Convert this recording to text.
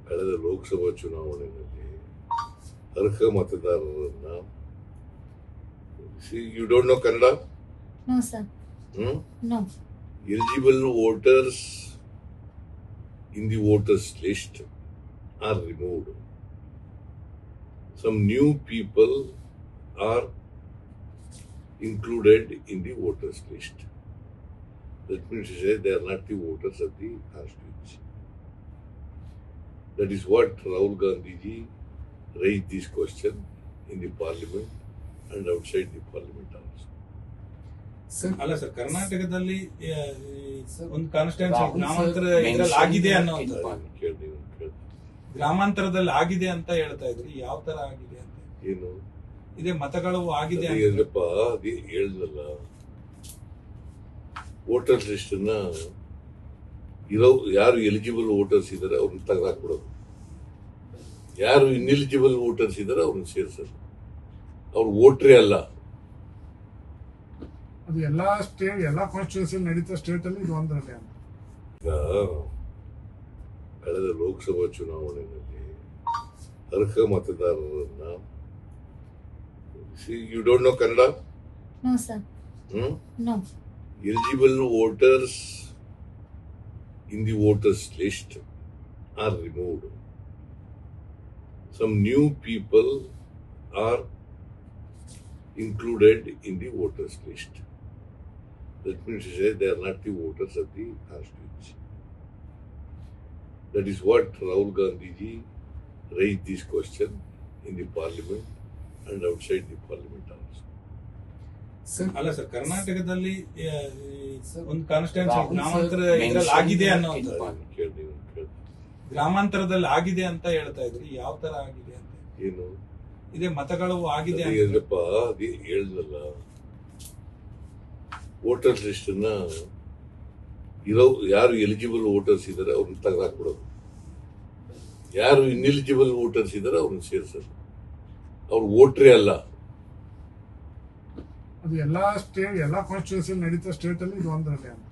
ಕಳೆದ ಲೋಕಸಭಾ ಚುನಾವಣೆಯಲ್ಲಿ ಅರ್ಹ ಮತದಾರರನ್ನ you don't know Kannada? No, sir. No. Eligible voters in the voters list are removed. Some new people are included in the voters list. That means to say they are not the voters of the constituency. That is what Rahul Gandhi ji raised this question in the parliament and outside the parliament also. ಅಲ್ಲ sir, ಕರ್ನಾಟಕದಲ್ಲಿ ಒಂದು constituency ಗ್ರಾಮಾಂತರ ಇದ್ರಲ್ಲಿ ಆಗಿದೆ ಅನ್ನೋ ಗ್ರಾಮಾಂತರದಲ್ಲಿ ಆಗಿದೆ ಅಂತ ಹೇಳ್ತಾ ಇದ್ರಿ. ಯಾವ ತರ ಆಗಿದೆ ಅಂತ? ಏನು ಇದೇ ಮತಗಳು ಆಗಿದೆ ಏನಪ್ಪ ಅದೇ ಹೇಳ್ದಲ್ಲ, ವೋಟರ್ಸ್ ಲಿಸ್ಟ್ ಅನ್ನ ಇರೋ ಯಾರು ಎಲಿಜಿಬಲ್ ವೋಟರ್ಸ್ ಇದಾರೆ ಅವ್ರನ್ನ ತೆಗೆದಾಕ್ಬಿಡೋದು, ಯಾರು ಇನ್ಎಲಿಜಿಬಲ್ ವೋಟರ್ಸ್ ಇದಾರೆ ಅವ್ರನ್ನ ಸೇರ್ಸೋದು. ಅವ್ರು ವೋಟ್ರೇ ಅಲ್ಲ. ಅದು ಎಲ್ಲಾ ಕಾನ್ಸ್ಟಿಟ್ಯೂನ್ಸಿ ನಡೀತಾ ಸ್ಟೇಟ್ ಅಲ್ಲಿ ಇದು ಒಂದರಲ್ಲಿ ಅಂತ. ಈಗ ಕಳೆದ ಲೋಕಸಭಾ ಚುನಾವಣೆಯಲ್ಲಿ ಅರ್ಹ ಮತದಾರರನ್ನ you don't know Kannada? No, sir. No. Eligible voters in the voters list are removed. Some new people are included in the voters list. That means to say they are not the voters of the constituency. That is what Rahul Gandhi ji raised this question in the parliament and outside the parliament also. ಅಲ್ಲ sir, ಕರ್ನಾಟಕದಲ್ಲಿ ಒಂದು constituency ಗ್ರಾಮಾಂತರ ಇದ್ರಲ್ಲಿ ಆಗಿದೆ ಅನ್ನೋ ಗ್ರಾಮಾಂತರದಲ್ಲಿ ಆಗಿದೆ ಅಂತ ಹೇಳ್ತಾ ಇದ್ರಿ. ಯಾವ ತರ ಆಗಿದೆ ಅಂತ? ಏನು ಇದೇ ಮತಗಳು ಆಗಿದೆ ಏನಪ್ಪ ಅದೇ ಹೇಳ್ದಲ್ಲ, ವೋಟರ್ಸ್ ಲಿಸ್ಟ್ ಅನ್ನ ಇರೋ ಯಾರು ಎಲಿಜಿಬಲ್ ವೋಟರ್ಸ್ ಇದಾರೆ ಅವ್ರನ್ನ ತೆಗೆದಾಕ್ಬಿಡೋದು, ಯಾರು ಇನ್ಎಲಿಜಿಬಲ್ ವೋಟರ್ಸ್ ಇದಾರೆ ಅವ್ರನ್ನ ಸೇರ್ಸೋದು. ಅವ್ರು ವೋಟ್ರೇ ಅಲ್ಲ. ಅದು ಎಲ್ಲಾ ಕಾನ್ಸ್ಟಿಟ್ಯೂನ್ಸಿ ನಡೀತಾ ಸ್ಟೇಟ್ ಅಲ್ಲಿ ಇದು ಒಂದರಲ್ಲಿ ಅಂತ.